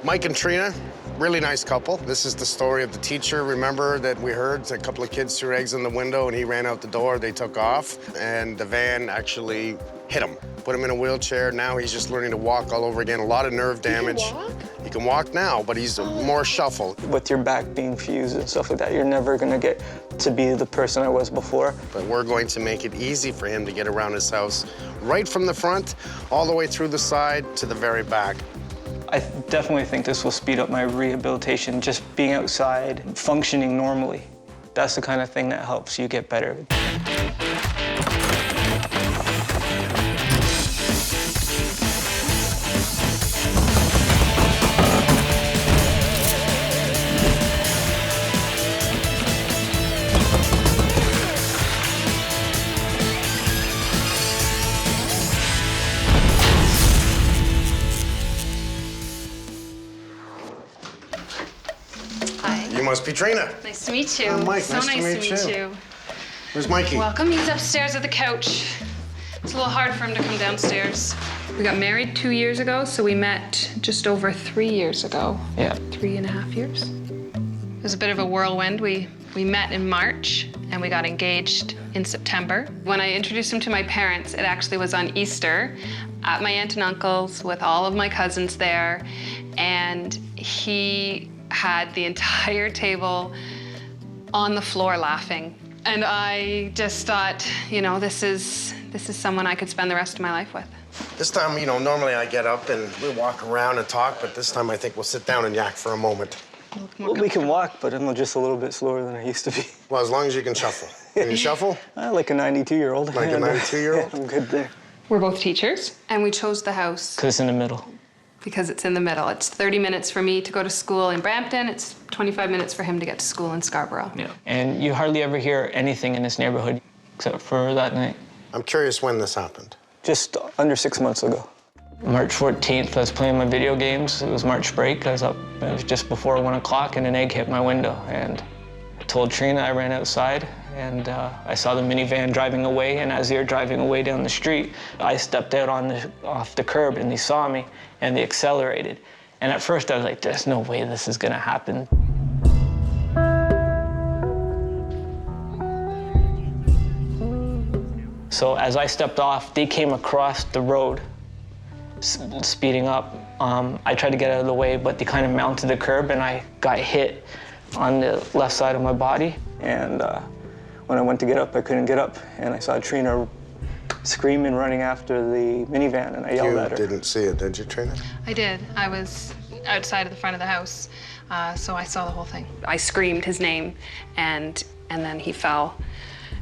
Mike and Trina, really nice couple. This is the story of the teacher, remember, that we heard? A couple of kids threw eggs in the window and he ran out the door, they took off, and the van actually hit him. Put him in a wheelchair. Now he's just learning to walk all over again. A lot of nerve damage. He can walk? He can walk now, but he's more shuffled. With your back being fused and stuff like that, you're never gonna get to be the person I was before. But we're going to make it easy for him to get around his house, right from the front, all the way through the side to the very back. I definitely think this will speed up my rehabilitation, just being outside, functioning normally. That's the kind of thing that helps you get better. You must be Trina. Nice to meet you. Mike, so nice to meet you. Where's Mikey? Welcome. He's upstairs at the couch. It's a little hard for him to come downstairs. We got married 2 years ago, so we met just over 3 years ago. Yeah. 3.5 years. It was a bit of a whirlwind. We met in March, and we got engaged in September. When I introduced him to my parents, it actually was on Easter at my aunt and uncle's with all of my cousins there, and he had the entire table on the floor laughing. And I just thought, you know, this is someone I could spend the rest of my life with. This time, you know, normally I get up and we walk around and talk, but this time I think we'll sit down and yak for a moment. Well, we can walk, but I'm just a little bit slower than I used to be. Well, as long as you can shuffle. Can you shuffle? Like a 92-year-old. Like a 92-year-old? I'm good there. We're both teachers, and we chose the house Because it's in the middle. because it's in the middle. It's 30 minutes for me to go to school in Brampton. It's 25 minutes for him to get to school in Scarborough. Yeah. And you hardly ever hear anything in this neighborhood except for that night. I'm curious when this happened. Just under 6 months ago. March 14th, I was playing my video games. It was March break. I was up, it was just before 1 o'clock, and an egg hit my window. And I told Trina, I ran outside, and I saw the minivan driving away. And as they were driving away down the street, I stepped out off the curb, and they saw me, and they accelerated. And at first, I was like, there's no way this is gonna happen. So as I stepped off, they came across the road, speeding up. I tried to get out of the way, but they kind of mounted the curb, and I got hit on the left side of my body. And when I went to get up, I couldn't get up, and I saw Trina screaming, running after the minivan, and I yelled at her. You didn't see it, did you, Trina? I did. I was outside of the front of the house, so I saw the whole thing. I screamed his name, and then he fell.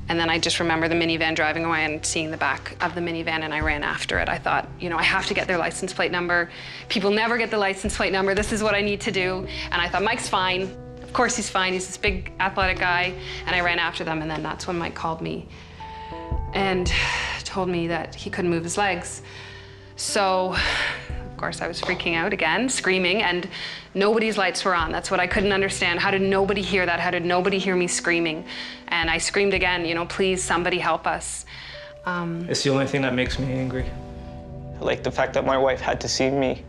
And then I just remember the minivan driving away and seeing the back of the minivan, and I ran after it. I thought, you know, I have to get their license plate number. People never get the license plate number. This is what I need to do. And I thought, Mike's fine. Of course he's fine. He's this big athletic guy. And I ran after them, and then that's when Mike called me and told me that he couldn't move his legs. So, of course, I was freaking out again, screaming, and nobody's lights were on. That's what I couldn't understand. How did nobody hear that? How did nobody hear me screaming? And I screamed again, you know, please, somebody help us. It's the only thing that makes me angry. Like the fact that my wife had to see me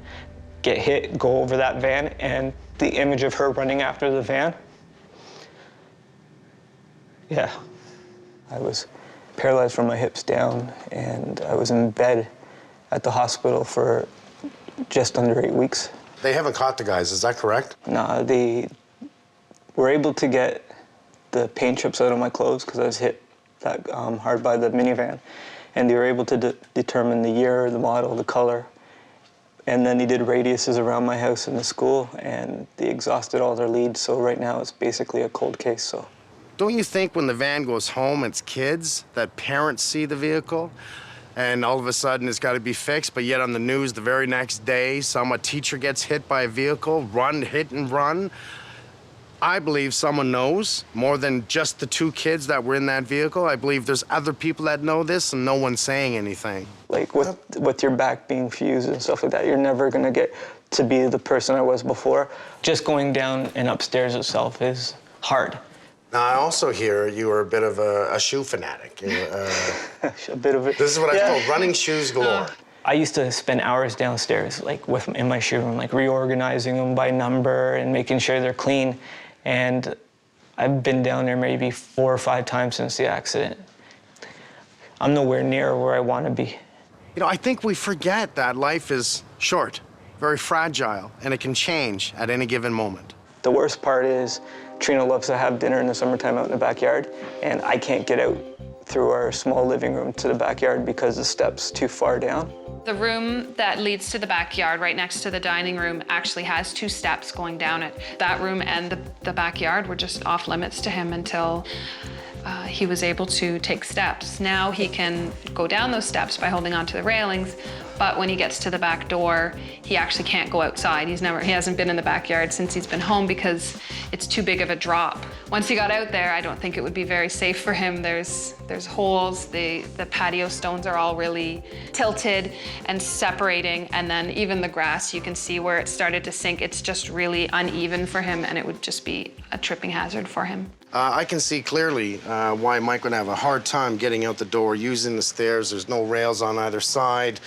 get hit, go over that van, and the image of her running after the van. Yeah, I was paralyzed from my hips down, and I was in bed at the hospital for just under 8 weeks. They haven't caught the guys, is that correct? Nah, they were able to get the paint chips out of my clothes because I was hit that hard by the minivan. And they were able to determine the year, the model, the color. And then they did radiuses around my house and the school, and they exhausted all their leads. So right now it's basically a cold case, so. Don't you think when the van goes home, it's kids, that parents see the vehicle, and all of a sudden it's got to be fixed, but yet on the news the very next day, a teacher gets hit by a vehicle, hit and run. I believe someone knows more than just the 2 kids that were in that vehicle. I believe there's other people that know this, and no one's saying anything. Like with your back being fused and stuff like that, you're never gonna get to be the person I was before. Just going down and upstairs itself is hard. Now, I also hear you were a bit of a shoe fanatic. A bit of it. This is what I call running shoes galore. I used to spend hours downstairs, like in my shoe room, like reorganizing them by number and making sure they're clean. And I've been down there maybe 4 or 5 times since the accident. I'm nowhere near where I want to be. You know, I think we forget that life is short, very fragile, and it can change at any given moment. The worst part is Trina loves to have dinner in the summertime out in the backyard, and I can't get out through our small living room to the backyard because the step's too far down. The room that leads to the backyard right next to the dining room actually has 2 steps going down it. That room and the backyard were just off limits to him until he was able to take steps. Now he can go down those steps by holding onto the railings, but when he gets to the back door, he actually can't go outside. He hasn't been in the backyard since he's been home because it's too big of a drop. Once he got out there, I don't think it would be very safe for him. There's holes, the patio stones are all really tilted and separating, and then even the grass, you can see where it started to sink. It's just really uneven for him, and it would just be a tripping hazard for him. I can see clearly why Mike would have a hard time getting out the door, using the stairs. There's no rails on either side.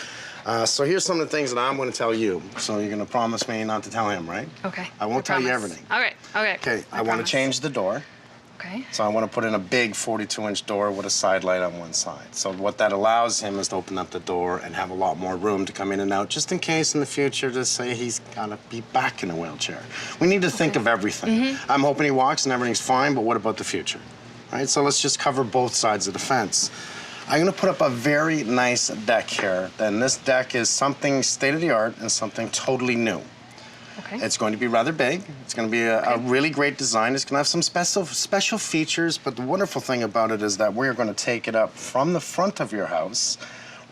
So here's some of the things that I'm going to tell you. So you're going to promise me not to tell him, right? Okay. I won't tell you everything. All right, okay. Okay, I want to change the door. Okay. So I want to put in a big 42-inch door with a side light on one side. So what that allows him is to open up the door and have a lot more room to come in and out, just in case in the future to say he's got to be back in a wheelchair. We need to think of everything. I'm hoping he walks and everything's fine, but what about the future? Right, so let's just cover both sides of the fence. I'm going to put up a very nice deck here. Then this deck is something state-of-the-art and something totally new. Okay. It's going to be rather big. It's going to be a really great design. It's going to have some special features, but the wonderful thing about it is that we're going to take it up from the front of your house,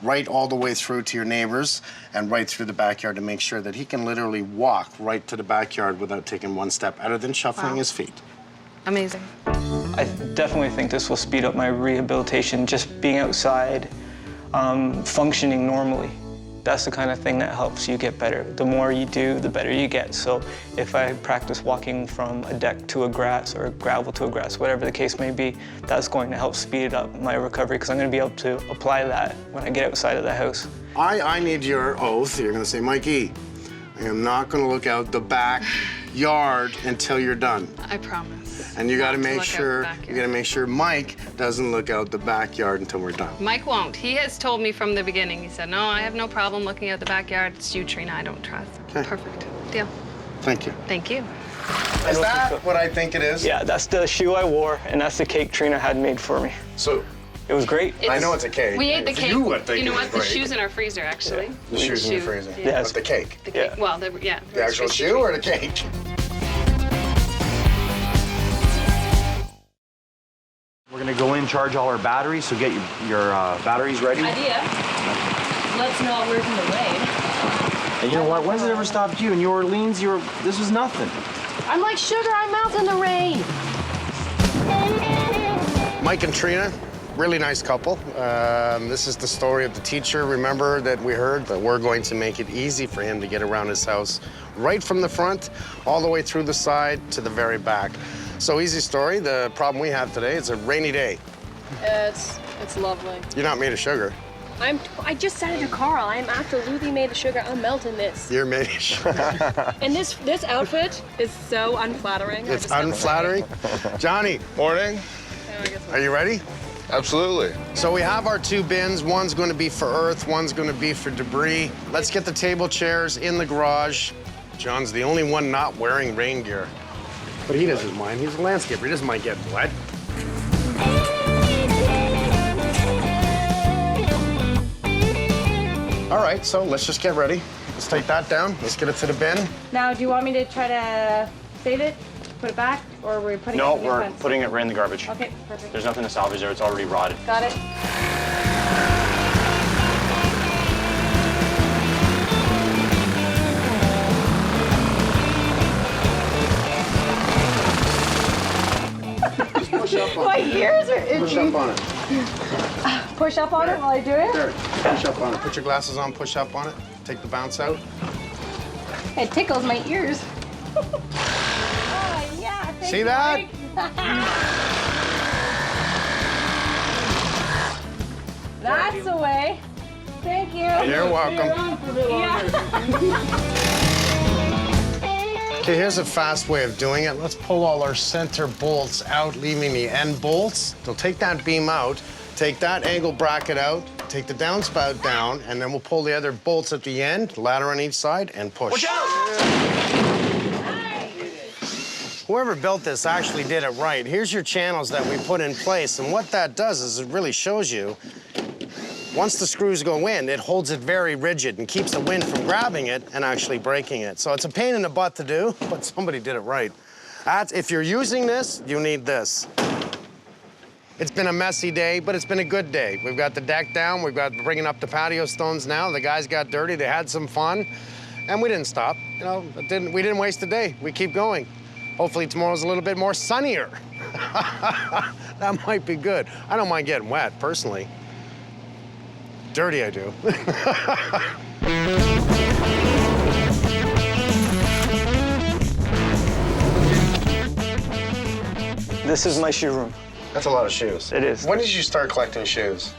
right all the way through to your neighbors, and right through the backyard to make sure that he can literally walk right to the backyard without taking one step other than shuffling his feet. Amazing. I definitely think this will speed up my rehabilitation, just being outside, functioning normally. That's the kind of thing that helps you get better. The more you do, the better you get. So if I practice walking from a deck to a grass or gravel to a grass, whatever the case may be, that's going to help speed up my recovery because I'm going to be able to apply that when I get outside of the house. I need your oath. You're going to say, Mikey, I am not going to look out the backyard until you're done. I promise. And you got to make Backyard. sure Mike doesn't look out the backyard until we're done. Mike won't. He has told me from the beginning. He said, no, I have no problem looking out the backyard. It's you, Trina, I don't trust. Okay. Perfect. Deal. Thank you. Thank you. Is that what I think it is? Yeah, that's the shoe I wore, and that's the cake Trina had made for me. So it was great. I know it's a cake. We ate the cake. You would think You know it was what? The great. shoe's in our freezer, actually. Yeah. The shoe's in the freezer. Yeah. But the cake. The cake. Yeah. Well, yeah. The actual shoe or the cake? We're gonna go in, charge all our batteries, so get your batteries ready. Idea. Let's not work in the rain. And you know what? When's it ever stopped you? In New Orleans, this was nothing. I'm like sugar, I melt in the rain. Mike and Trina, really nice couple. This is the story of the teacher. Remember that we heard that we're going to make it easy for him to get around his house, right from the front, all the way through the side to the very back. So easy story. The problem we have today is a rainy day. It's lovely. You're not made of sugar. I just said it to Carl. I'm absolutely made of sugar. I'm melting this. You're made of sugar. And this outfit is so unflattering. It's unflattering. Johnny. Morning. Are you ready? Absolutely. So we have our 2 bins. One's going to be for earth, one's going to be for debris. Let's get the table chairs in the garage. John's the only one not wearing rain gear. But he doesn't mind. He's a landscaper. He doesn't mind getting wet. All right, so let's just get ready. Let's take that down. Let's get it to the bin. Now, do you want me to try to save it, put it back, or are we putting it No, in your we're fence? putting it right in the garbage. Okay, perfect. There's nothing to salvage there. It's already rotted. Got it. Push up on My it. ears are itchy. Push up on it. Push up on it while I do it? There. Push up on it. Put your glasses on, push up on it. Take the bounce out. It tickles my ears. Oh, yeah. Thank See you, that? Mike. That's the way. Thank you. You're welcome. Okay, here's a fast way of doing it. Let's pull all our center bolts out, leaving the end bolts. So take that beam out, take that angle bracket out, take the downspout down, and then we'll pull the other bolts at the end, ladder on each side, and push. Watch out! Whoever built this actually did it right. Here's your channels that we put in place, and what that does is it really shows you, once the screws go in, it holds it very rigid and keeps the wind from grabbing it and actually breaking it. So it's a pain in the butt to do, but somebody did it right. If you're using this, you need this. It's been a messy day, but it's been a good day. We've got the deck down, we've got bringing up the patio stones now. The guys got dirty, they had some fun, and we didn't stop. You know, we didn't waste a day. We keep going. Hopefully tomorrow's a little bit more sunnier. That might be good. I don't mind getting wet, personally. Dirty, I do. This is my shoe room. That's a lot of shoes. It is. When did you start collecting shoes?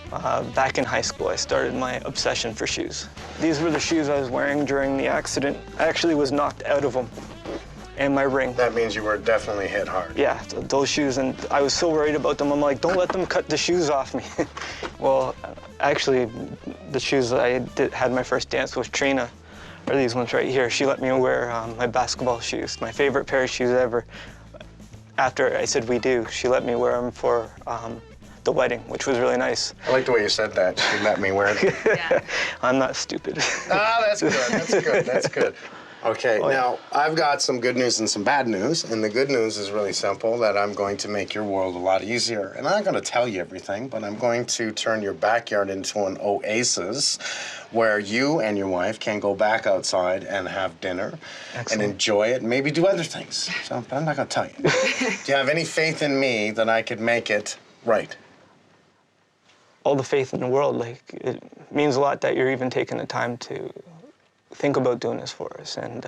Back in high school, I started my obsession for shoes. These were the shoes I was wearing during the accident. I actually was knocked out of them, and my ring. That means you were definitely hit hard. Yeah, those shoes, and I was so worried about them. I'm like, don't let them cut the shoes off me. Well, actually, the shoes had my first dance with Trina, are these ones right here. She let me wear my basketball shoes, my favorite pair of shoes ever. After I said we do, she let me wear them for the wedding, which was really nice. I like the way you said that. She let me wear them. Yeah. I'm not stupid. Ah, that's good. That's good. That's good. Okay, now I've got some good news and some bad news, and the good news is really simple, that I'm going to make your world a lot easier. And I'm not going to tell you everything, but I'm going to turn your backyard into an oasis where you and your wife can go back outside and have dinner and enjoy it and maybe do other things. So, but I'm not going to tell you. Do you have any faith in me that I could make it right? All the faith in the world. Like, it means a lot that you're even taking the time to think about doing this for us, and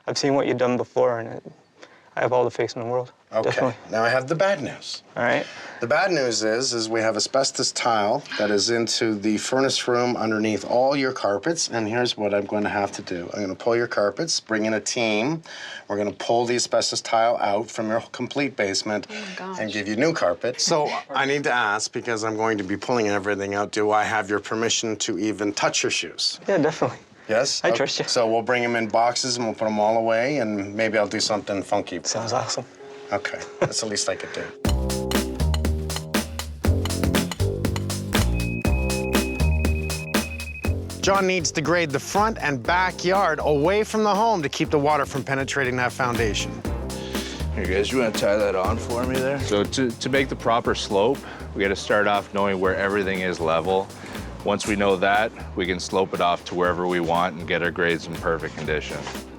I've seen what you've done before, and I have all the faith in the world. Okay, Definitely. Now I have the bad news. All right. The bad news is we have asbestos tile that is into the furnace room underneath all your carpets, and here's what I'm going to have to do. I'm going to pull your carpets, bring in a team. We're going to pull the asbestos tile out from your complete basement and give you new carpet. So I need to ask, because I'm going to be pulling everything out, do I have your permission to even touch your shoes? Yeah, definitely. Yes? I trust you. So we'll bring them in boxes and we'll put them all away, and maybe I'll do something funky. Sounds awesome. Okay, that's the least I could do. John needs to grade the front and backyard away from the home to keep the water from penetrating that foundation. Here, guys, you want to tie that on for me there? So to make the proper slope, we got to start off knowing where everything is level. Once we know that, we can slope it off to wherever we want and get our grades in perfect condition.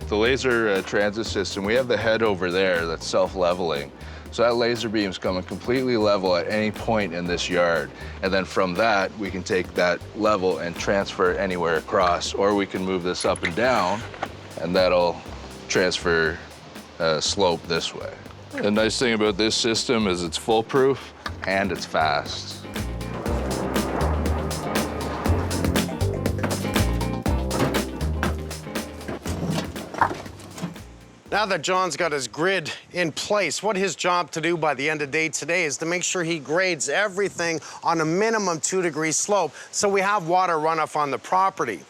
The laser transit system, we have the head over there that's self-leveling. So that laser beam's coming completely level at any point in this yard. And then from that, we can take that level and transfer it anywhere across, or we can move this up and down, and that'll transfer slope this way. The nice thing about this system is it's foolproof and it's fast. Now that John's got his grid in place, what his job to do by the end of the day today is to make sure he grades everything on a minimum 2-degree slope so we have water runoff on the property.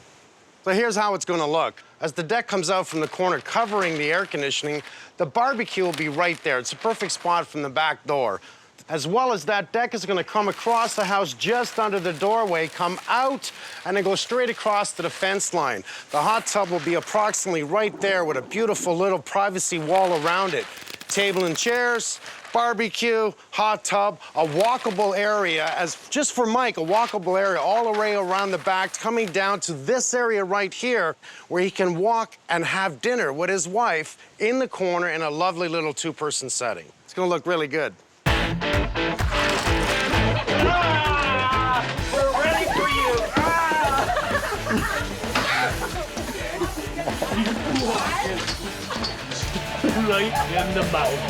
So here's how it's going to look. As the deck comes out from the corner covering the air conditioning, the barbecue will be right there. It's a perfect spot from the back door. As well as that deck is going to come across the house just under the doorway, come out, and then go straight across to the fence line. The hot tub will be approximately right there with a beautiful little privacy wall around it. Table and chairs, barbecue, hot tub, a walkable area, just for Mike, a walkable area all the way around the back, coming down to this area right here, where he can walk and have dinner with his wife in the corner in a lovely little 2-person setting. It's going to look really good. We're ready for you! Right in the mouth.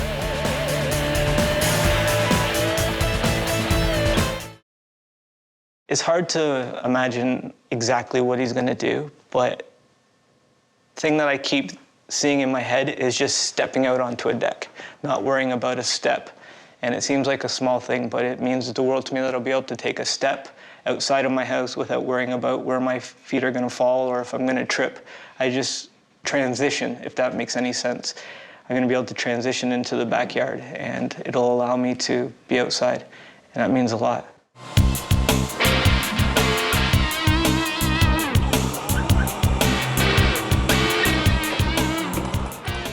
It's hard to imagine exactly what he's gonna do, but the thing that I keep seeing in my head is just stepping out onto a deck, not worrying about a step. And it seems like a small thing, but it means the world to me that I'll be able to take a step outside of my house without worrying about where my feet are gonna fall or if I'm gonna trip. I just transition, if that makes any sense. I'm gonna be able to transition into the backyard, and it'll allow me to be outside, and that means a lot.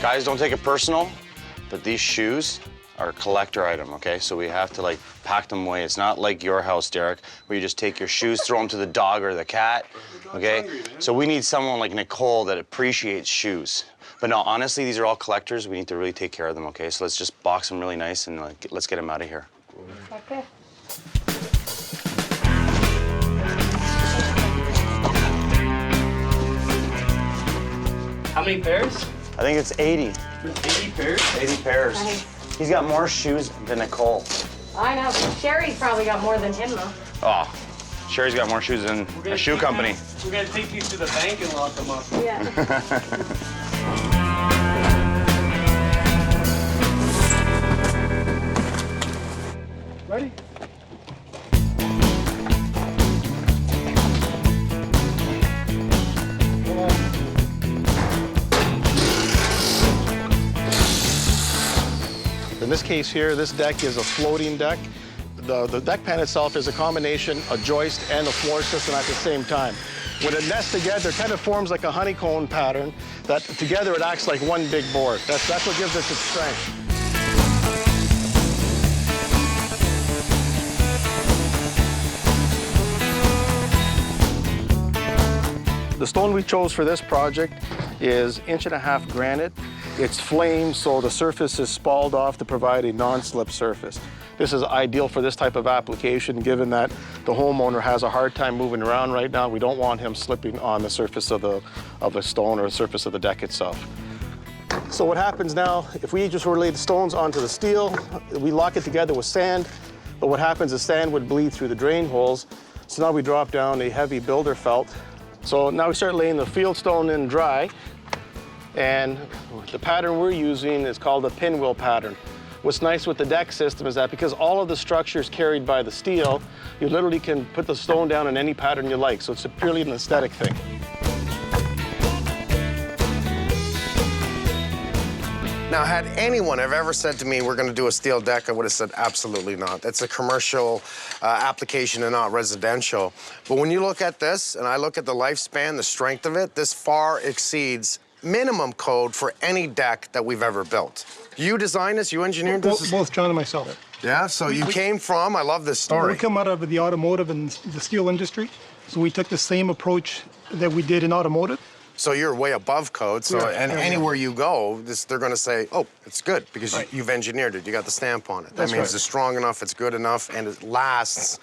Guys, don't take it personal, but these shoes are a collector item, okay? So we have to, like, pack them away. It's not like your house, Derek, where you just take your shoes, throw them to the dog or the cat, okay? So we need someone like Nicole that appreciates shoes. But no, honestly, these are all collectors. We need to really take care of them, okay? So let's just box them really nice and let's get them out of here. Okay. How many pairs? I think it's 80. 80 pairs? 80 pairs. Nice. He's got more shoes than Nicole. I know. Sherry's probably got more than him, though. Oh, Sherry's got more shoes than a shoe company. We're gonna take these to the bank and lock them up. Yeah. Ready? In this case here, this deck is a floating deck. The deck pan itself is a combination, a joist and a floor system at the same time. When it nests together, it kind of forms like a honeycomb pattern that together it acts like one big board. That's what gives us its strength. The stone we chose for this project is 1.5 inch granite. It's flamed, so the surface is spalled off to provide a non-slip surface. This is ideal for this type of application, given that the homeowner has a hard time moving around right now. We don't want him slipping on the surface of the stone or the surface of the deck itself. So what happens now, if we just relay the stones onto the steel, we lock it together with sand, but what happens is sand would bleed through the drain holes. So now we drop down a heavy builder felt. So now we start laying the field stone in dry, and the pattern we're using is called a pinwheel pattern. What's nice with the deck system is that because all of the structure is carried by the steel, you literally can put the stone down in any pattern you like, so it's purely an aesthetic thing. Now, had anyone have ever said to me, we're gonna do a steel deck, I would have said, absolutely not. That's a commercial application and not residential. But when you look at this, and I look at the lifespan, the strength of it, this far exceeds minimum code for any deck that we've ever built. You designed this, you engineered this? Both John and myself. Yeah, so you came from, I love this story. We come out of the automotive and the steel industry, so we took the same approach that we did in automotive. So you're way above code, so anywhere you go, they're gonna say, oh, it's good, because you've engineered it, you got the stamp on it. That means it's strong enough, it's good enough, and it lasts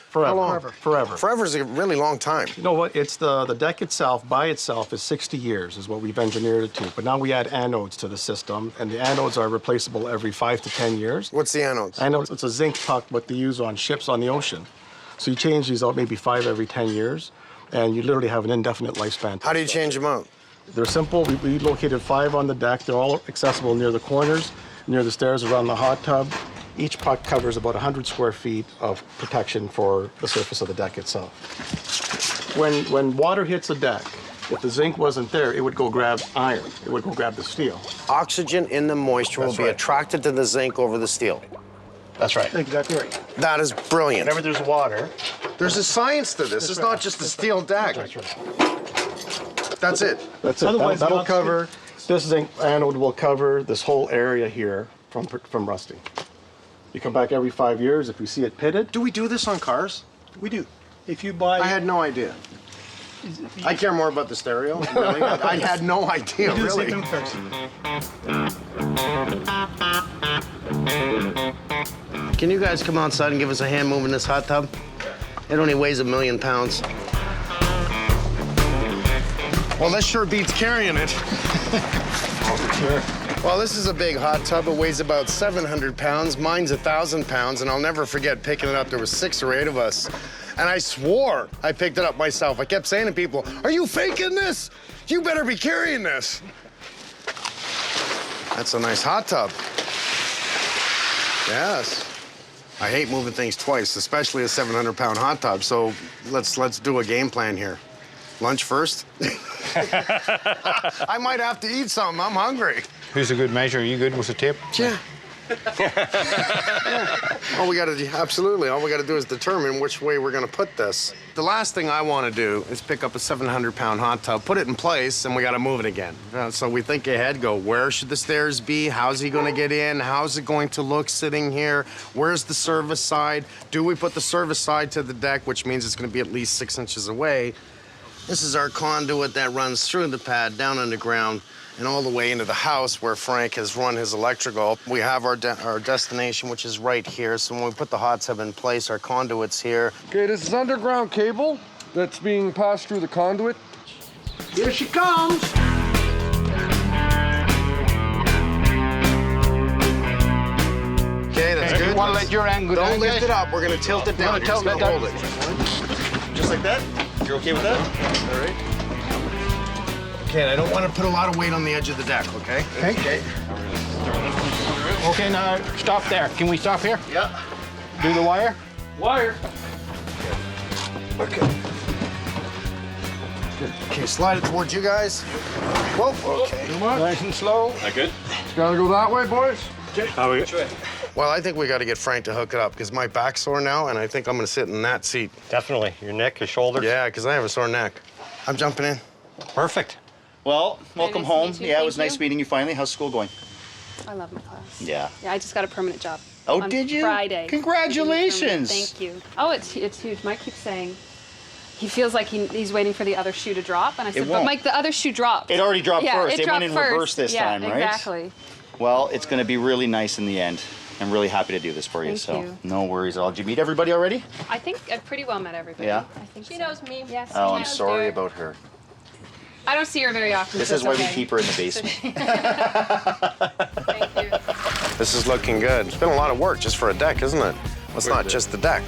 Forever. how long? Forever. Forever is a really long time. You know what? It's the deck itself, by itself, is 60 years, is what we've engineered it to. But now we add anodes to the system, and the anodes are replaceable every 5 to 10 years. What's the anodes? Anodes, it's a zinc puck, what they use on ships on the ocean. So you change these out maybe 5 every 10 years, and you literally have an indefinite lifespan. How do you change them out? They're simple. We located 5 on the deck. They're all accessible near the corners, near the stairs, around the hot tub. Each puck covers about 100 square feet of protection for the surface of the deck itself. When water hits the deck, if the zinc wasn't there, it would go grab iron. It would go grab the steel. Oxygen in the moisture will be attracted to the zinc over the steel. That's right. Exactly right. That is brilliant. Whenever there's water. There's a science to this. It's not just a steel deck. That's right. That's it. That's it. Otherwise, That'll not cover, this zinc anode will cover this whole area here from rusting. You come back every 5 years. If you see it pitted. Do we do this on cars? We do. If you buy... I had no idea. I care more about the stereo. Really. I had no idea, do the really. same thing first. Can you guys come outside and give us a hand moving this hot tub? It only weighs 1 million pounds. Well, this sure beats carrying it. Sure. Well, this is a big hot tub. It weighs about 700 pounds. Mine's 1,000 pounds, and I'll never forget picking it up. There were 6 or 8 of us. And I swore I picked it up myself. I kept saying to people, are you faking this? You better be carrying this. That's a nice hot tub. Yes. I hate moving things twice, especially a 700-pound hot tub. So let's do a game plan here. Lunch first? I might have to eat something. I'm hungry. Here's a good measure. Are you good with the tape? Yeah. All we gotta do, absolutely. All we gotta do is determine which way we're gonna put this. The last thing I wanna do is pick up a 700-pound hot tub, put it in place, and we gotta move it again. So we think ahead, go, where should the stairs be? How's he gonna get in? How's it going to look sitting here? Where's the service side? Do we put the service side to the deck, which means it's gonna be at least 6 inches away? This is our conduit that runs through the pad, down underground, and all the way into the house where Frank has run his electrical. We have our destination, which is right here. So when we put the hot tub in place, our conduit's here. Okay, this is underground cable that's being passed through the conduit. Here she comes. Okay, that's good. You want to let your angle Don't down, lift guys? it up. We're gonna tilt it down. We're gonna tilt it hold down. it. Just like that? You're okay with that? All right. Okay, I don't want to put a lot of weight on the edge of the deck, okay? Okay. Okay, now stop there. Can we stop here? Yeah. Do the wire? Wire. Okay. Okay, slide it towards you guys. Whoa, okay. Nice and slow. That good? It's gotta go that way, boys. Well, I think we got to get Frank to hook it up because my back's sore now, and I think I'm going to sit in that seat. Definitely. Your neck, your shoulders. Yeah, because I have a sore neck. I'm jumping in. Perfect. Well, welcome nice to home. meet you. Yeah, it Thank was nice you. meeting you finally. How's school going? I love my class. Yeah. Yeah, I just got a permanent job. Oh, on did you? Friday. Congratulations. Thank you. Oh, it's huge. Mike keeps saying he feels like he's waiting for the other shoe to drop, and I said, but won't. Mike, the other shoe dropped. It already dropped yeah, first. It went dropped in first. reverse this time, right? Exactly. Well, it's going to be really nice in the end. I'm really happy to do this for you. Thank you. No worries at all. Did you meet everybody already? I think I've pretty well met everybody. Yeah? I think She so. knows me. Yes. Oh, she I'm knows sorry her. about her. I don't see her very often. This so is it's why okay. we keep her in the basement. Thank you. This is looking good. It's been a lot of work just for a deck, isn't it? Well, it's not just the deck.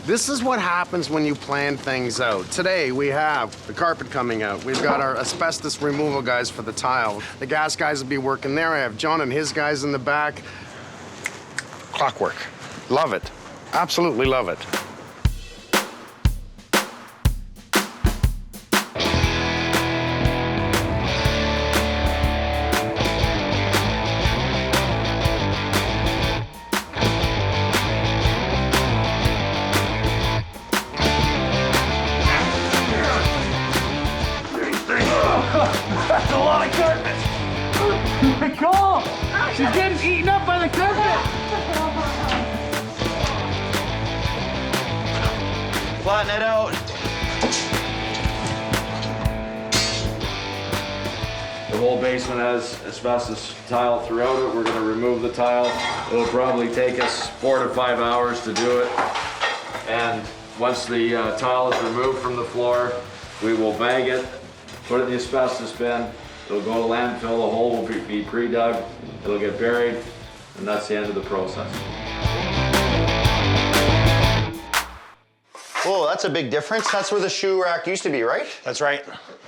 This is what happens when you plan things out. Today, we have the carpet coming out. We've got our asbestos removal guys for the tile. The gas guys will be working there. I have John and his guys in the back. Clockwork. Love it. Absolutely love it. That's a lot of carpet. Go! She's getting eaten up by the carpet. Flatten it out. The whole basement has asbestos tile throughout it. We're gonna remove the tile. It'll probably take us 4 to 5 hours to do it. And once the tile is removed from the floor, we will bag it, put it in the asbestos bin. It'll go to landfill, the hole will be pre-dug, it'll get buried, and that's the end of the process. Whoa, that's a big difference. That's where the shoe rack used to be, right? That's right.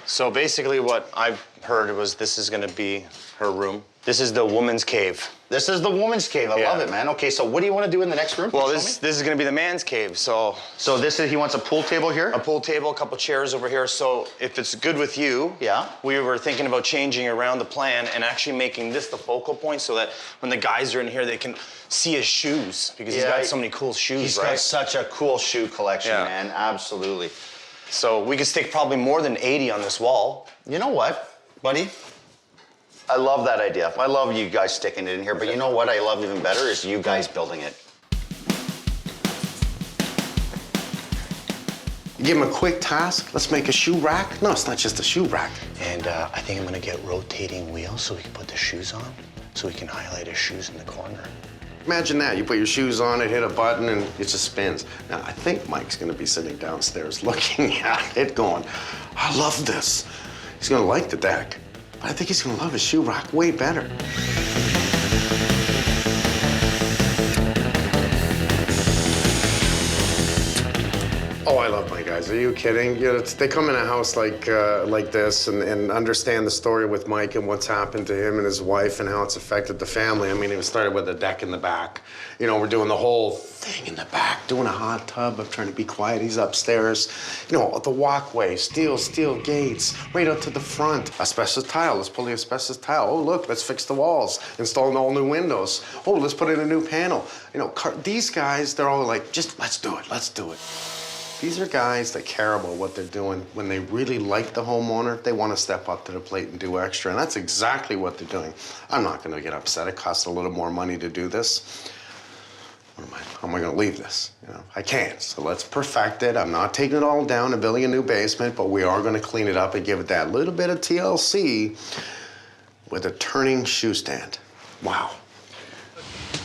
So basically what I've heard was this is gonna be her room. This is the woman's cave. This is the woman's cave. I love it, man. Okay, so what do you want to do in the next room? Well, Show this me. is gonna be the man's cave, so he wants a pool table here? a pool table, a couple chairs over here. So if it's good with you, Yeah. we were thinking about changing around the plan and actually making this the focal point so that when the guys are in here, they can see his shoes because he's got so many cool shoes, He's right? got such a cool shoe collection, Yeah. man. Absolutely. So we could stick probably more than 80 on this wall. You know what, buddy? I love that idea. I love you guys sticking it in here, but you know what I love even better is you guys building it. You give him a quick task. Let's make a shoe rack. No, it's not just a shoe rack. And I think I'm gonna get rotating wheels so we can put the shoes on, so we can highlight his shoes in the corner. Imagine that. You put your shoes on, it hit a button, and it just spins. Now, I think Mike's gonna be sitting downstairs looking at it going, I love this. He's gonna like the deck, but I think he's gonna love his shoe rack way better. guys. Are you kidding? You know, they come in a house like this and understand the story with Mike and what's happened to him and his wife and how it's affected the family. I mean, it started with a deck in the back. You know, we're doing the whole thing in the back, doing a hot tub. I'm trying to be quiet. He's upstairs. You know, the walkway, steel gates, right up to the front. Asbestos tile. Let's pull the asbestos tile. Oh, look, let's fix the walls. Install all new windows. Oh, let's put in a new panel. You know, these guys, they're all like, just let's do it. Let's do it. These are guys that care about what they're doing. When they really like the homeowner, they want to step up to the plate and do extra, and that's exactly what they're doing. I'm not going to get upset. It costs a little more money to do this. How am I going to leave this? You know, I can't. So let's perfect it. I'm not taking it all down and building a new basement, but we are going to clean it up and give it that little bit of TLC with a turning shoe stand. Wow.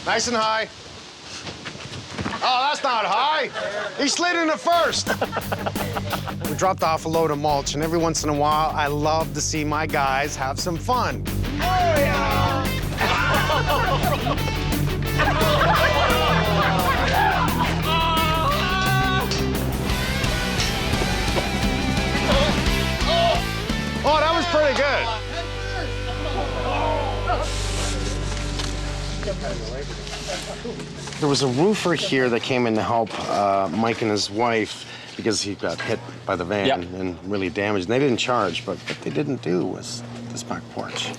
Nice and high. Oh, that's not high. He slid into first. We dropped off a load of mulch, and every once in a while, I love to see my guys have some fun. Oh, yeah. Oh, that was pretty good. There was a roofer here that came in to help Mike and his wife because he got hit by the van and really damaged. And they didn't charge, but what they didn't do was this back porch.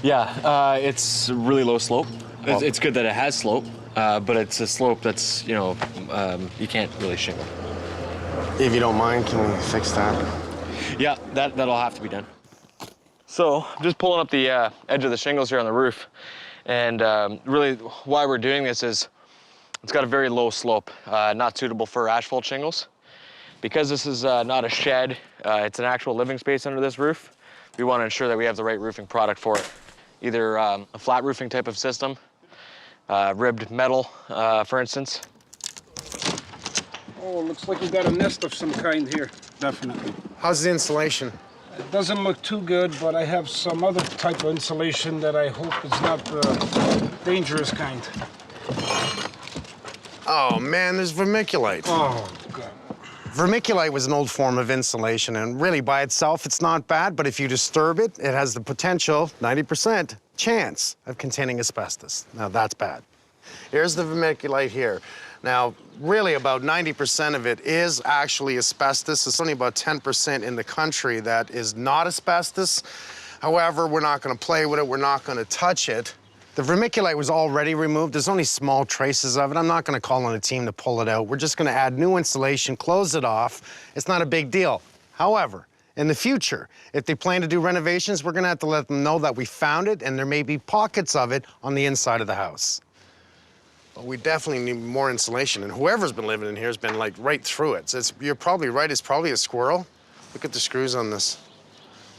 Yeah, it's really low slope. It's good that it has slope, but it's a slope that's, you know, you can't really shingle. If you don't mind, can we fix that? Yeah, that'll have to be done. So I'm just pulling up the edge of the shingles here on the roof. And really why we're doing this is it's got a very low slope, not suitable for asphalt shingles. Because this is not a shed, it's an actual living space under this roof, we want to ensure that we have the right roofing product for it. Either a flat roofing type of system, ribbed metal, for instance. Oh, looks like you got a nest of some kind here, definitely. How's the insulation? It doesn't look too good, but I have some other type of insulation that I hope is not the dangerous kind. Oh, man, there's vermiculite. Oh, God. Vermiculite was an old form of insulation, and really, by itself, it's not bad, but if you disturb it, it has the potential, 90% chance of containing asbestos. Now, that's bad. Here's the vermiculite here. Now, really, about 90% of it is actually asbestos. It's only about 10% in the country that is not asbestos. However, we're not going to play with it. We're not going to touch it. The vermiculite was already removed. There's only small traces of it. I'm not going to call on a team to pull it out. We're just going to add new insulation, close it off. It's not a big deal. However, in the future, if they plan to do renovations, we're going to have to let them know that we found it, and there may be pockets of it on the inside of the house. But we definitely need more insulation, and whoever's been living in here has been, like, right through it. So you're probably right. It's probably a squirrel. Look at the screws on this.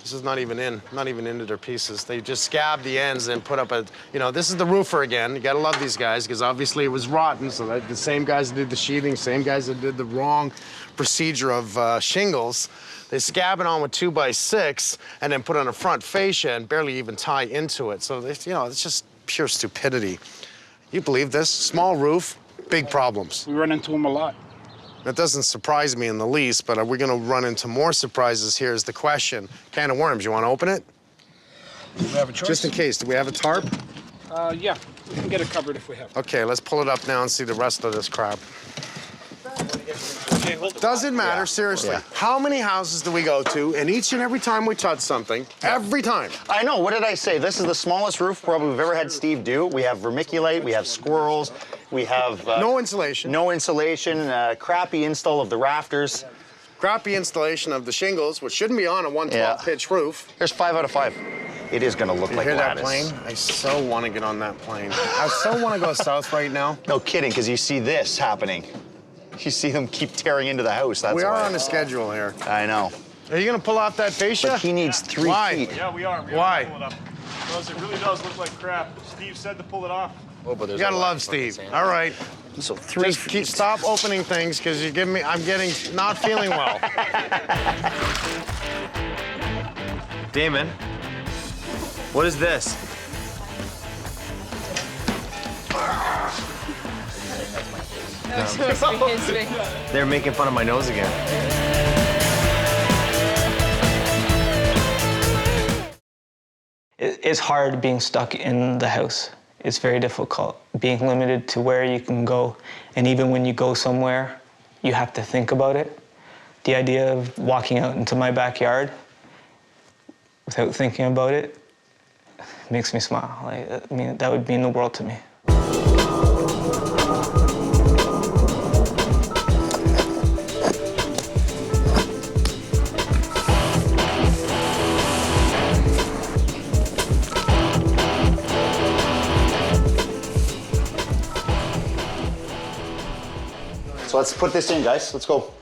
This is not even into their pieces. They just scabbed the ends and put up a, you know, this is the roofer again. You gotta love these guys, because obviously it was rotten, so the same guys that did the sheathing, same guys that did the wrong procedure of shingles, they scab it on with 2x6 and then put on a front fascia and barely even tie into it. So, you know, it's just pure stupidity. You believe this? Small roof, big problems. We run into them a lot. That doesn't surprise me in the least, but are we going to run into more surprises? Here's the question. Can of worms, you want to open it? Do we have a choice? Just in case. Do we have a tarp? Yeah, we can get it covered if we have. Okay, let's pull it up now and see the rest of this crap. Doesn't matter, seriously. Yeah. How many houses do we go to, and each and every time we touch something, every time? I know, what did I say? This is the smallest roof probably we've ever had Steve do. We have vermiculite, we have squirrels, we have... no insulation. No insulation, crappy install of the rafters. Crappy installation of the shingles, which shouldn't be on a 112 pitch roof. There's 5 out of 5. It is gonna look like hear lattice. that plane? I so want to get on that plane. I so want to go south right now. No kidding, because you see this happening. You see them keep tearing into the house, that's why. We are on a schedule here. I know. Are you gonna pull off that fascia? But he needs 3 feet. Yeah, we are. Why? Pull it up. Because it really does look like crap. Steve said to pull it off. Oh, but You gotta love Steve. All right. So 3 feet. Stop opening things, because you give me, I'm getting, not feeling well. Damon, what is this? that's my face. That was supposed to be his face. They're making fun of my nose again. It's hard being stuck in the house. It's very difficult being limited to where you can go. And even when you go somewhere, you have to think about it. The idea of walking out into my backyard without thinking about it makes me smile. I mean, that would mean the world to me. So let's put this in, guys. Let's go.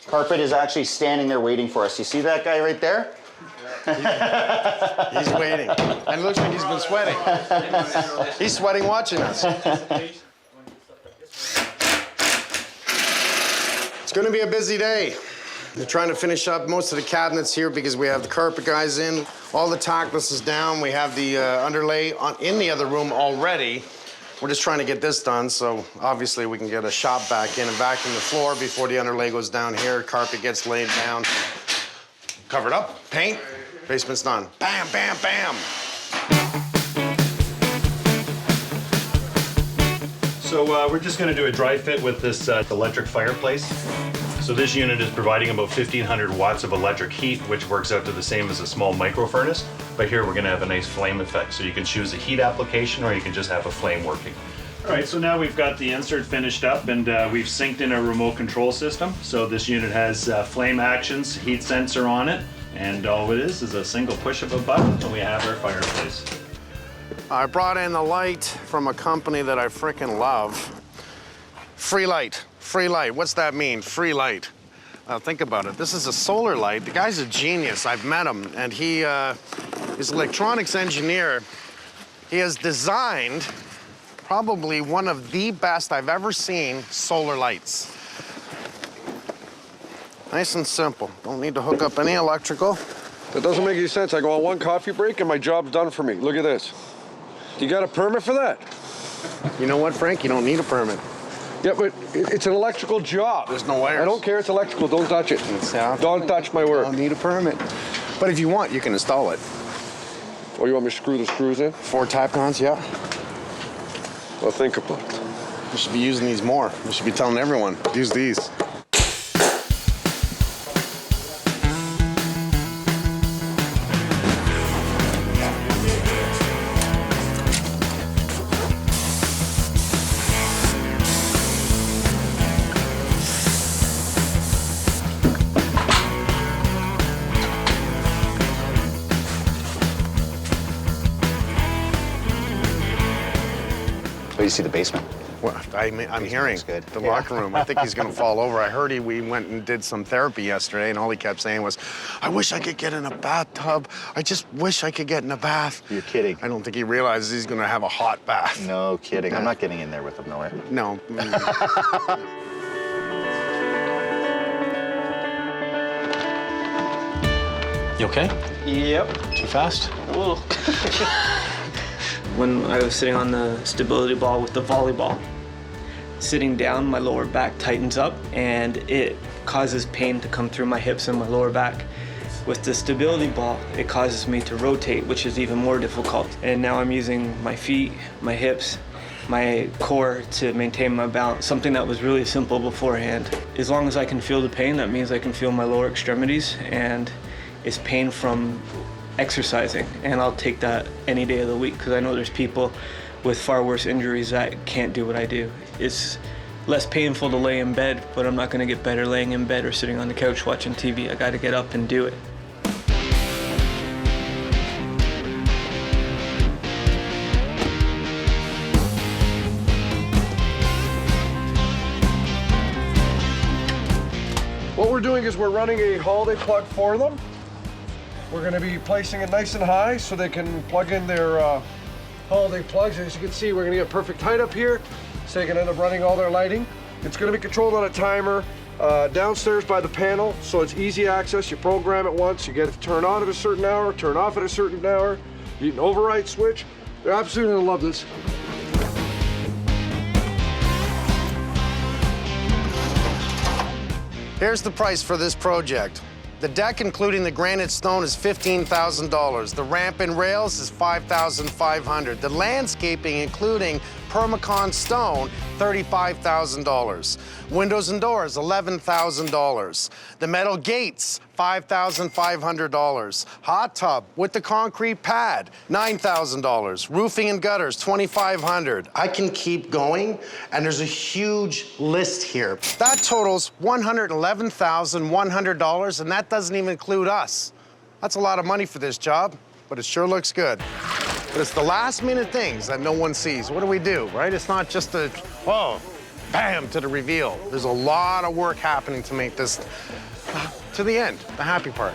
Carpet is actually standing there waiting for us. You see that guy right there? He's waiting. And it looks like he's been sweating. He's sweating watching us. It's gonna be a busy day. We're trying to finish up most of the cabinets here because we have the carpet guys in. All the tackless is down. We have the underlay in the other room already. We're just trying to get this done, so obviously we can get a shop back in and vacuum the floor before the underlay goes down here. Carpet gets laid down, covered up, paint, basement's done. Bam, bam, bam. So we're just going to do a dry fit with this electric fireplace. So this unit is providing about 1,500 watts of electric heat, which works out to the same as a small micro furnace. But here we're going to have a nice flame effect. So you can choose a heat application or you can just have a flame working. All right, so now we've got the insert finished up and we've synced in a remote control system. So this unit has flame actions, heat sensor on it, and all it is a single push of a button and we have our fireplace. I brought in the light from a company that I frickin' love. Free light. Free light. What's that mean? Free light. Think about it. This is a solar light. The guy's a genius. I've met him, and he is an electronics engineer. He has designed probably one of the best I've ever seen solar lights. Nice and simple. Don't need to hook up any electrical. That doesn't make any sense. I go on one coffee break and my job's done for me. Look at this. You got a permit for that? You know what, Frank? You don't need a permit. Yeah, but it's an electrical job. There's no wires. I don't care, it's electrical, don't touch it. Don't touch my work. Don't need a permit. But if you want, you can install it. Oh, you want me to screw the screws in? 4 Type-Cons, yeah. Well, think about it. We should be using these more. We should be telling everyone, use these. Oh, you see the basement? Well, I'm hearing good. the locker room. I think he's going to fall over. I heard we went and did some therapy yesterday, and all he kept saying was, I wish I could get in a bathtub. I just wish I could get in a bath. You're kidding. I don't think he realizes he's going to have a hot bath. No kidding. I'm not getting in there with him, no way. No. You okay? Yep. Too fast? Whoa. When I was sitting on the stability ball with the volleyball, sitting down, my lower back tightens up and it causes pain to come through my hips and my lower back. With the stability ball, it causes me to rotate, which is even more difficult. And now I'm using my feet, my hips, my core to maintain my balance, something that was really simple beforehand. As long as I can feel the pain, that means I can feel my lower extremities, and it's pain from exercising, and I'll take that any day of the week because I know there's people with far worse injuries that can't do what I do. It's less painful to lay in bed, but I'm not going to get better laying in bed or sitting on the couch watching TV. I got to get up and do it. What we're doing is we're running a holiday plug for them. We're going to be placing it nice and high so they can plug in their holiday plugs. As you can see, we're going to get perfect height up here so they can end up running all their lighting. It's going to be controlled on a timer downstairs by the panel, so it's easy access. You program it once, you get it to turn on at a certain hour, turn off at a certain hour. You can override switch. They're absolutely going to love this. Here's the price for this project. The deck, including the granite stone, is $15,000. The ramp and rails is $5,500. The landscaping, including permacon stone, $35,000. Windows and doors, $11,000. The metal gates, $5,500. Hot tub with the concrete pad, $9,000. Roofing and gutters, $2,500. I can keep going, and there's a huge list here. That totals $111,100, and that doesn't even include us. That's a lot of money for this job, but it sure looks good. But it's the last minute things that no one sees. What do we do, right? It's not just a, oh, bam, to the reveal. There's a lot of work happening to make this to the end, the happy part,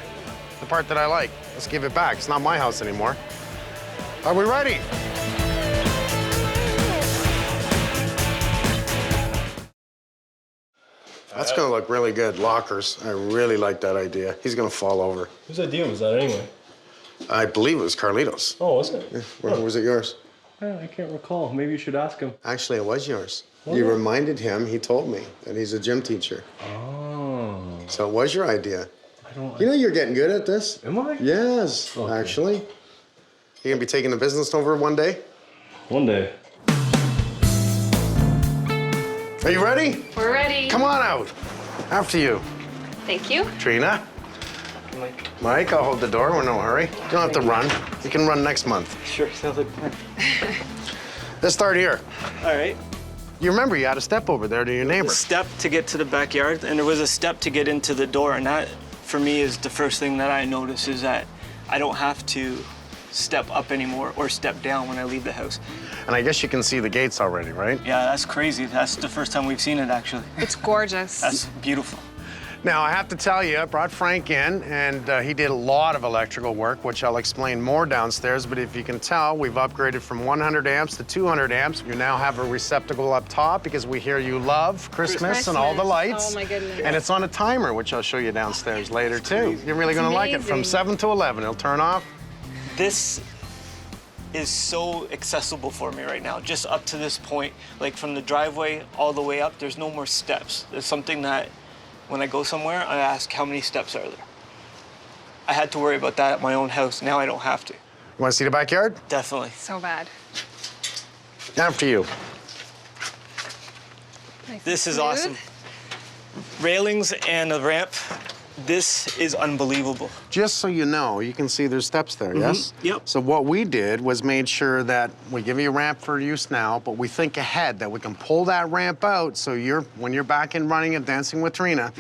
the part that I like. Let's give it back. It's not my house anymore. Are we ready? That's gonna look really good. Lockers. I really like that idea. He's gonna fall over. Whose idea was that anyway? I believe it was Carlito's. Oh, was it? Yeah. Or was it yours? I can't recall. Maybe you should ask him. Actually, it was yours. Was You it? reminded him, he told me, that he's a gym teacher. Oh. So it was your idea. I don't... You know you're getting good at this. Am I? Yes, Okay. actually. You gonna be taking the business over one day? One day. Are you ready? We're ready. Come on out. After you. Thank you. Trina. Mike, I'll hold the door. We're in no hurry. You don't have to run. You can run next month. Sure, sounds like fun. Let's start here. All right. You remember you had a step over there to your neighbor. A step to get to the backyard, and there was a step to get into the door, and that, for me, is the first thing that I notice is that I don't have to step up anymore or step down when I leave the house. And I guess you can see the gates already, right? Yeah, that's crazy. That's the first time we've seen it, actually. It's gorgeous. That's beautiful. Now, I have to tell you, I brought Frank in, and he did a lot of electrical work, which I'll explain more downstairs, but if you can tell, we've upgraded from 100 amps to 200 amps. You now have a receptacle up top because we hear you love Christmas and all the lights. Oh, my goodness. And it's on a timer, which I'll show you downstairs later, too. You're really gonna like it. From 7 to 11, it'll turn off. This is so accessible for me right now, just up to this point. Like from the driveway all the way up, there's no more steps. There's something that when I go somewhere, I ask how many steps are there. I had to worry about that at my own house. Now I don't have to. You wanna see the backyard? Definitely. So bad. After you. Nice This and is smooth. awesome. Railings and a ramp. This is unbelievable. Just so you know, you can see there's steps there, yes? Yep. So what we did was made sure that we give you a ramp for use now, but we think ahead that we can pull that ramp out so when you're back and running and dancing with Trina,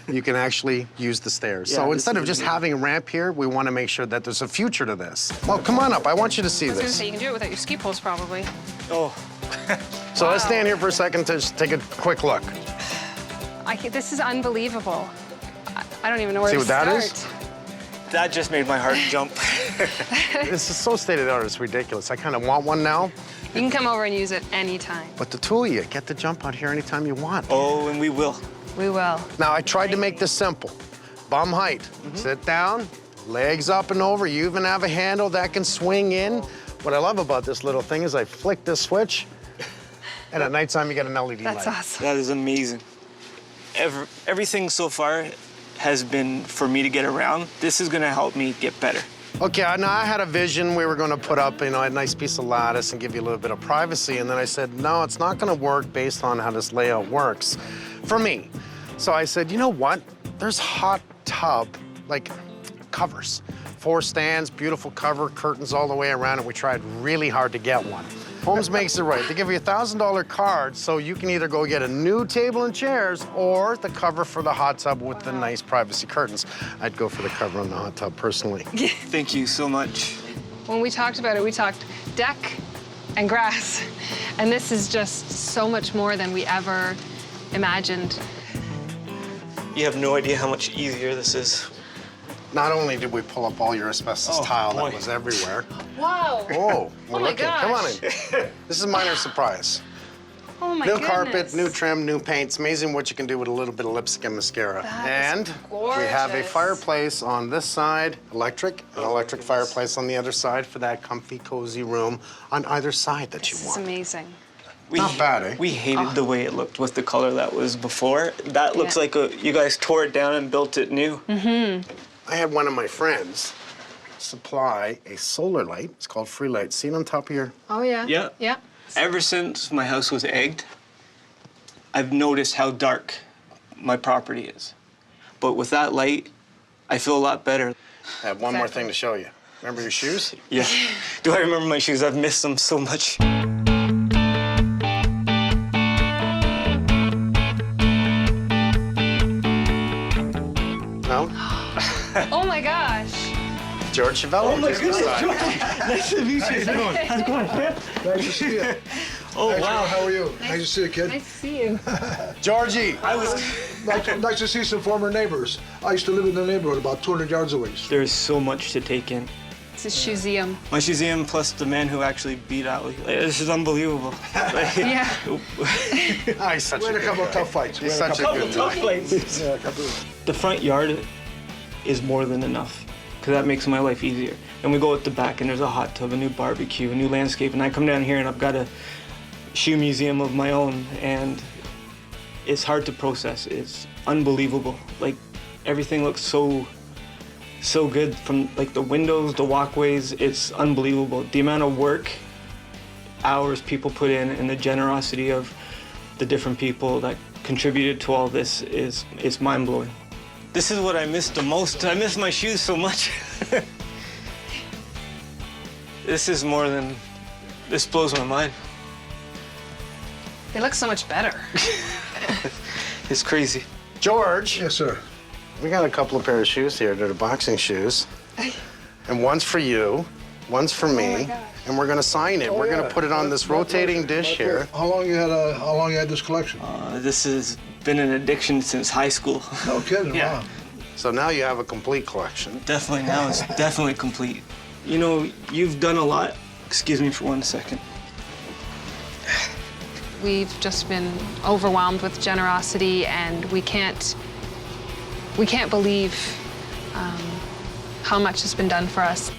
you can actually use the stairs. Yeah, so this instead is of just amazing. having a ramp here, we want to make sure that there's a future to this. Well, come on up. I want you to see I was gonna this. say, you can do it without your ski poles, probably. Oh. So let's stand here for a second to just take a quick look. This is unbelievable. I don't even know where See to what that start. is? That just made my heart jump. This is so state-of-the-art, it's ridiculous. I kind of want one now. You can come over and use it anytime. But the two of you get to jump out here anytime you want. Oh, and we will. We will. Now, I tried to make this simple. Bum height. Sit down, legs up and over. You even have a handle that can swing in. What I love about this little thing is I flick this switch, and at nighttime you get an LED That's light. awesome. That is amazing. Everything so far has been for me to get around. This is gonna help me get better. Okay, now I had a vision. We were going to put up, a nice piece of lattice and give you a little bit of privacy. And then I said, no, it's not going to work based on how this layout works for me. So I said, you know what? There's hot tub, covers. 4 stands, beautiful cover, curtains all the way around it. We tried really hard to get one. Holmes makes it right. They give you a $1,000 card, so you can either go get a new table and chairs or the cover for the hot tub with the nice privacy curtains. I'd go for the cover on the hot tub, personally. Thank you so much. When we talked about it, we talked deck and grass. And this is just so much more than we ever imagined. You have no idea how much easier this is. Not only did we pull up all your asbestos tile that was everywhere. Wow. Oh, Oh my looking. Come on gosh. in. This is a minor surprise. Oh my New goodness. carpet, new trim, new paint. It's amazing what you can do with a little bit of lipstick and mascara. That is we have a gorgeous. fireplace on this side, electric, an electric fireplace on the other side for that comfy, cozy room on either side that you This is want. amazing. Not bad, eh? We hated the way it looked with the color that was before. That looks like you guys tore it down and built it new. Mm-hmm. I had one of my friends supply a solar light. It's called Free Light. See it on top of your... Oh, yeah. Yeah. Yeah. Ever since my house was egged, I've noticed how dark my property is. But with that light, I feel a lot better. I have one more thing to show you. Remember your shoes? Yeah. Do I remember my shoes? I've missed them so much. No? Oh my gosh. George Chuvalo. Oh my goodness, George. Nice to meet you. How's it going? How's it going, man? Nice to see you. Oh, Nice wow. How are you? Nice to see you, kid. Nice to see you. Georgie. Nice to see some former neighbors. I used to live in the neighborhood about 200 yards away. There's so much to take in. It's a museum. My museum plus the man who actually beat Ali. This is unbelievable. Yeah. He's such We had a couple of tough fights. He's such a good guy. Yeah, a couple of... The front yard is more than enough, because that makes my life easier. And we go at the back and there's a hot tub, a new barbecue, a new landscape, and I come down here and I've got a shoe museum of my own, and it's hard to process. It's unbelievable. Like, everything looks so good, from like the windows, the walkways. It's unbelievable. The amount of work, hours people put in, and the generosity of the different people that contributed to all this is mind-blowing. This is what I miss the most. I miss my shoes so much. This is more than, this blows my mind. They look so much better. It's crazy. George. Yes, sir. We got a couple of pair of shoes here. They're the boxing shoes. And one's for you, one's for me, and we're gonna sign it. We're gonna put it on this rotating dish here. How long you had this collection? This has been an addiction since high school. No kidding, Yeah. wow. So now you have a complete collection. Definitely now it's definitely complete. You know, you've done a lot. Excuse me for 1 second. We've just been overwhelmed with generosity, and we can't believe how much has been done for us.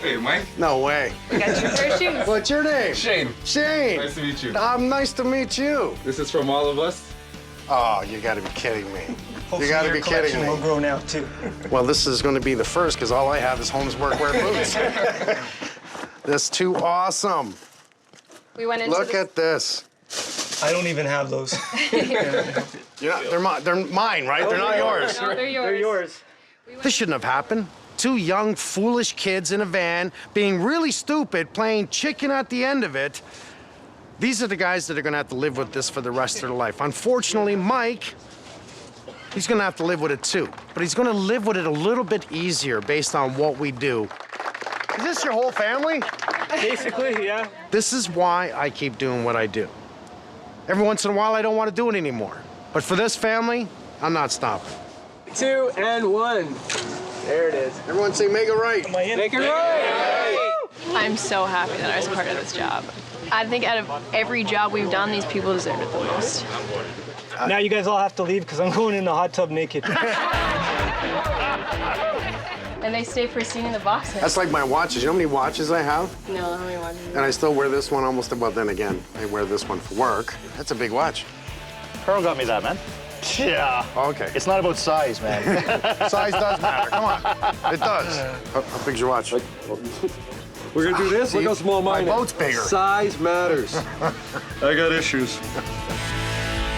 Hey, Mike. No way. We got your pair of shoes. What's your name? Shane. Shane. Nice to meet you. Nice to meet you. This is from all of us. Oh, you gotta be kidding me. Hopefully You gotta your be kidding collection me. will grow now too. Well, this is gonna be the first, because all I have is Holmes workwear boots. That's too awesome. We went into Look at this. I don't even have those. They're mine, right? They're not yours. No, they're yours. They're yours. This shouldn't have happened. Two young, foolish kids in a van being really stupid, playing chicken at the end of it. These are the guys that are gonna have to live with this for the rest of their life. Unfortunately, Mike, he's gonna have to live with it too. But he's gonna live with it a little bit easier based on what we do. Is this your whole family? Basically, yeah. This is why I keep doing what I do. Every once in a while, I don't want to do it anymore. But for this family, I'm not stopping. 2 and 1. There it is. Everyone say, make it right. Make it right. I'm so happy that I was part of this job. I think out of every job we've done, these people deserve it the most. Now you guys all have to leave because I'm going in the hot tub naked. And they stay pristine in the boxes. That's like my watches. You know how many watches I have? No, how many watches? And I still wear this one almost, well, then again, I wear this one for work. That's a big watch. Carl got me that, man. Yeah. Okay. It's not about size, man. Size does matter. Come on. It does. How big's your watch? We're gonna do this? Look how small mine is. My boat's bigger. Size matters. I got issues.